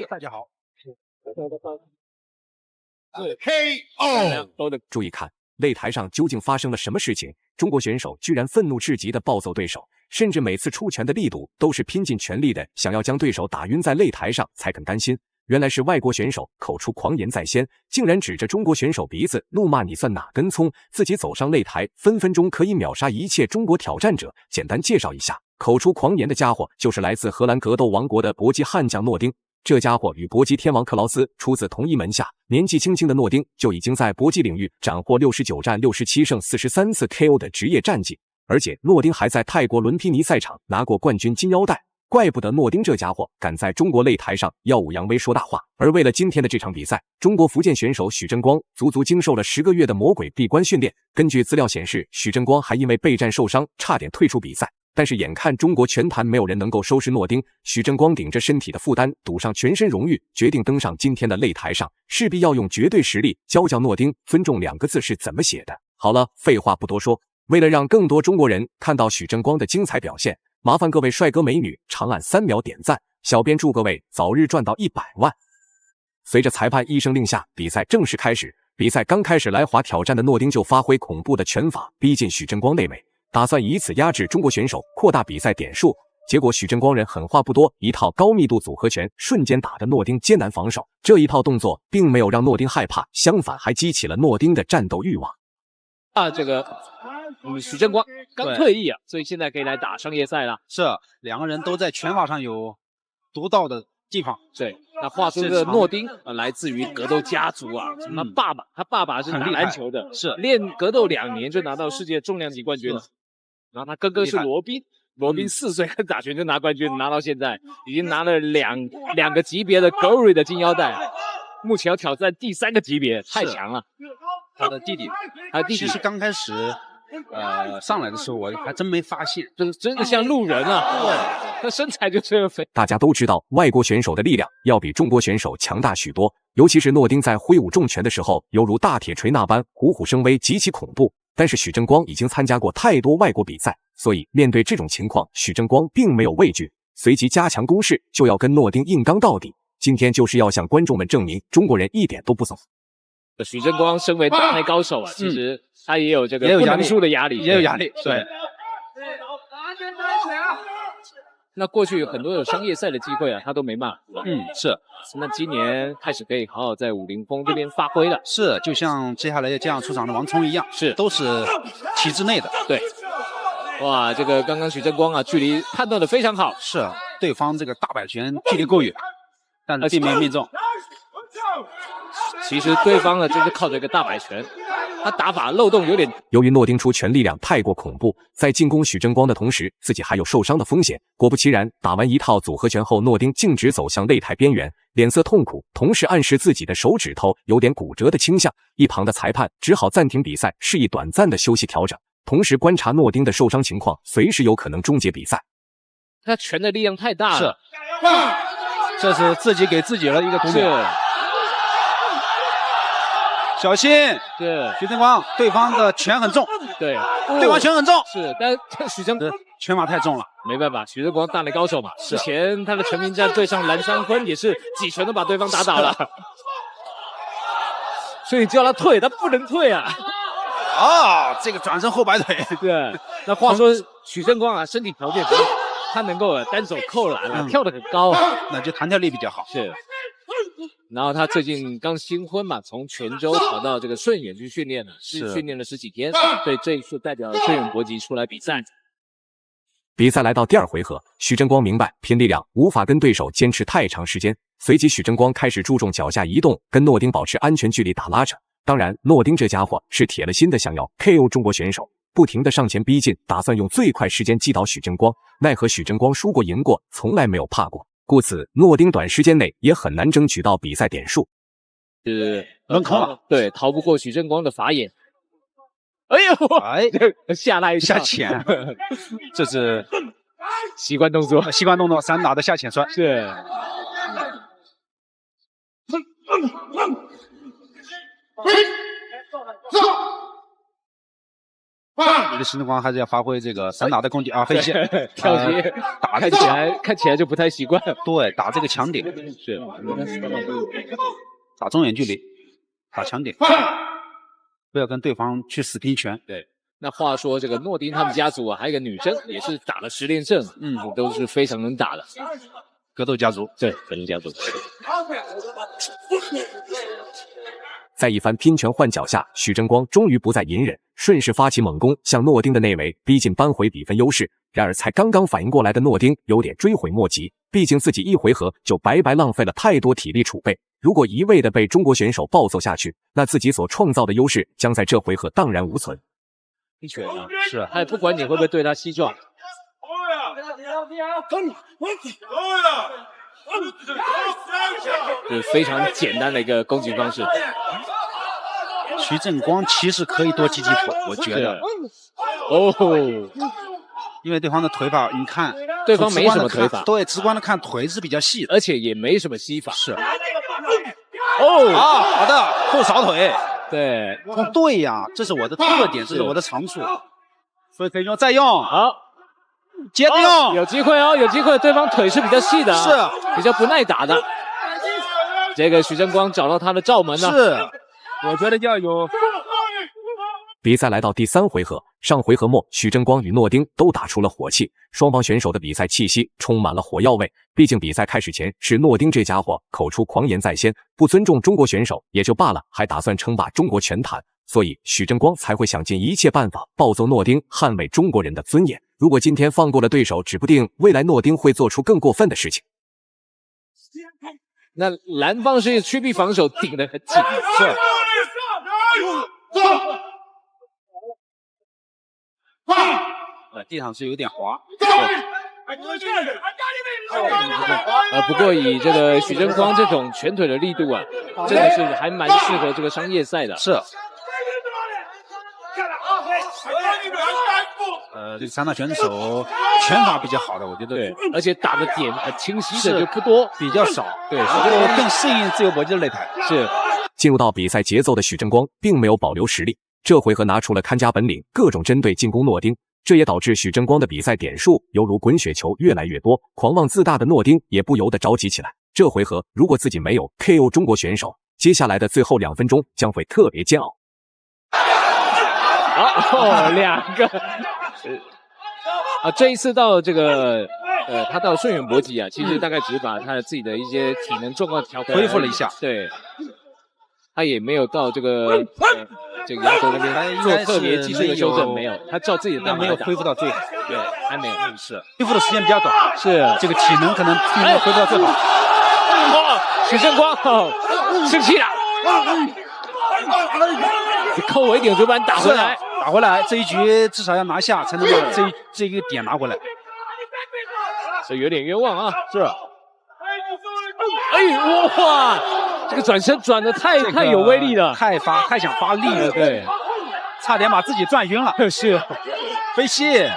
大家好。对 KO 的注意看，擂台上究竟发生了什么事情？中国选手居然愤怒至极的暴揍对手，甚至每次出拳的力度都是拼尽全力的，想要将对手打晕在擂台上才肯甘心。原来是外国选手口出狂言在先，竟然指着中国选手鼻子怒骂你算哪根葱，自己走上擂台分分钟可以秒杀一切中国挑战者。简单介绍一下，口出狂言的家伙就是来自荷兰格斗王国的搏击悍将诺丁。这家伙与搏击天王克劳斯出自同一门下，年纪轻轻的诺丁就已经在搏击领域斩获69战67胜43次 KO 的职业战绩，而且诺丁还在泰国伦皮尼赛场拿过冠军金腰带。怪不得诺丁这家伙敢在中国擂台上耀武扬威说大话。而为了今天的这场比赛，中国福建选手许真光足足经受了10个月的魔鬼闭关训练。根据资料显示，许真光还因为备战受伤，差点退出比赛。但是眼看中国拳坛没有人能够收拾诺丁，许真光顶着身体的负担，赌上全身荣誉，决定登上今天的擂台上，势必要用绝对实力教教诺丁尊重2个字是怎么写的。好了，废话不多说，为了让更多中国人看到许真光的精彩表现，麻烦各位帅哥美女长按3秒点赞，小编祝各位早日赚到100万。随着裁判一声令下，比赛正式开始。比赛刚开始，来华挑战的诺丁就发挥恐怖的拳法，逼近许真光内围，打算以此压制中国选手，扩大比赛点数。结果许真光人狠话不多，一套高密度组合拳瞬间打得诺丁艰难防守。这一套动作并没有让诺丁害怕，相反还激起了诺丁的战斗欲望。许真光刚退役啊，所以现在可以来打商业赛了。是2个人都在拳法上有独到的地方。对，那话说这个诺丁来自于格斗家族啊，他爸爸是打篮球的，是练格斗2年就拿到世界重量级冠军了。然后他哥哥是罗宾4岁打拳就拿冠军，拿到现在已经拿了两个级别的 Glory 的金腰带，目前要挑战第3个级别，太强了。他的弟弟其实刚开始上来的时候我还真没发现，真的像路人啊，他身材就这么肥。大家都知道，外国选手的力量要比中国选手强大许多，尤其是诺丁在挥舞重拳的时候，犹如大铁锤那般虎虎生威，极其恐怖。但是许真光已经参加过太多外国比赛，所以面对这种情况，许真光并没有畏惧，随即加强攻势，就要跟诺丁硬刚到底。今天就是要向观众们证明，中国人一点都不怂。许真光身为大内高手啊，其实他也有这个不能输的压力，也有压力。对。那过去很多有商业赛的机会啊，他都没办法。是。那今年开始可以好好在武林风这边发挥了。是，就像接下来这样出场的王聪一样，都是体制内的。对。哇，这个刚刚许真光啊，距离判断的非常好。是，对方这个大摆拳距离够远，但是并没有命中。其实对方呢，就是靠着一个大摆拳，他打法漏洞有点。由于诺丁出拳力量太过恐怖，在进攻许真光的同时，自己还有受伤的风险。果不其然，打完一套组合拳后，诺丁径直走向擂台边缘，脸色痛苦，同时暗示自己的手指头有点骨折的倾向。一旁的裁判只好暂停比赛，示意短暂的休息调整，同时观察诺丁的受伤情况，随时有可能终结比赛。他拳的力量太大了，这是自己给自己的一个读秒。小心！对，许真光，对方的拳很重，对方拳很重，是，但许真拳法太重了，没办法，许真光大内高手嘛。之前他的全民战对上蓝山坤也是几拳都把对方打倒了，所以叫他退，他不能退啊。这个转身后摆腿。对，那话说许真光啊，身体条件他能够单手扣篮，跳得很高，那就弹跳力比较好。是。然后他最近刚新婚嘛，从泉州跑到这个顺远去训练了，训练了10几天，所以这一次代表顺远搏击出来比赛。比赛来到第2回合，许真光明白拼力量无法跟对手坚持太长时间，随即许真光开始注重脚下移动，跟诺丁保持安全距离打拉扯。当然，诺丁这家伙是铁了心的想要 KO 中国选手，不停的上前逼近，打算用最快时间击倒许真光。奈何许真光输过赢过，从来没有怕过。故此，诺丁短时间内也很难争取到比赛点数。轮空了，对，逃不过许真光的法眼。吓他一跳，下潜，这是习惯动作，散打的下潜摔。是。这个徐正光还是要发挥这个散打的攻击啊，飞膝跳击，打看起来就不太习惯。对，打这个强点是，打中远距离，打强点，不要跟对方去死拼拳。对。那话说，这个诺丁他们家族啊，还有一个女生也是打了10连胜，都是非常能打的。格斗家族，对，格斗家族。在一番拼拳换脚下，许真光终于不再隐忍，顺势发起猛攻，向诺丁的内围逼近，扳回比分优势。然而才刚刚反应过来的诺丁有点追悔莫及，毕竟自己一回合就白白浪费了太多体力储备。如果一味的被中国选手暴揍下去，那自己所创造的优势将在这回合荡然无存。一拳啊，是啊，哎，不管你会不会对他膝撞，就是非常简单的一个攻击方式。徐正光其实可以多击击腿，我觉得。哦，因为对方的腿法，你看，对方没什么腿法，对，直观的看腿是比较细的，而且也没什么膝法。是。哦啊，好的，后扫腿。对，对呀，这是我的特点，这是我的长处，所以可以用再用。好，接着用，有机会哦，有机会。对方腿是比较细的，是比较不耐打的。这个徐正光找到他的罩门了，是，我觉得要有。比赛来到第3回合，上回合末，许真光与诺丁都打出了火气，双方选手的比赛气息充满了火药味。毕竟比赛开始前是诺丁这家伙口出狂言在先，不尊重中国选手也就罢了，还打算称霸中国拳坛，所以许真光才会想尽一切办法暴揍诺丁，捍卫中国人的尊严。如果今天放过了对手，指不定未来诺丁会做出更过分的事情。那蓝方是屈臂防守顶得很紧，是。地上是有点滑，不过以这个许真光这种拳腿的力度啊，真的是还蛮适合这个商业赛的。是。这个散打选手拳法比较好的，我觉得，对，而且打的点很清晰的就不多，比较少，对，更适应自由搏击的擂台。是。进入到比赛节奏的许真光并没有保留实力，这回合拿出了看家本领，各种针对进攻诺丁。这也导致许真光的比赛点数犹如滚雪球越来越多，狂妄自大的诺丁也不由得着急起来。这回合如果自己没有 KO 中国选手，接下来的最后2分钟将会特别煎熬。2个这一次到这个他到顺远搏击啊，其实大概只是把他的自己的一些体能状况调恢复了一下，对，他也没有到这个这个亚洲那边做特别技术的修正，没有，他照自己的没有恢复到最好，对，还没有，是恢复的时间比较短，是这个体能可能并没有恢复到最好。许正光生气了，你扣我一点就把你打回来，打回来，这一局至少要拿下，才能把这个点拿回来，所以有点冤枉啊，是。哇！这个转身转的太有威力了，太想发力了，对，差点把自己转晕了，是，飞膝。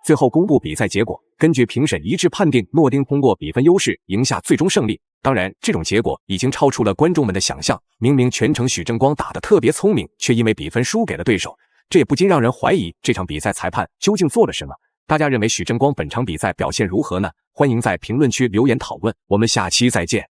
最后公布比赛结果，根据评审一致判定，诺丁通过比分优势赢下最终胜利。当然，这种结果已经超出了观众们的想象。明明全程许真光打得特别聪明，却因为比分输给了对手，这也不禁让人怀疑这场比赛裁判究竟做了什么。大家认为许真光本场比赛表现如何呢？欢迎在评论区留言讨论，我们下期再见。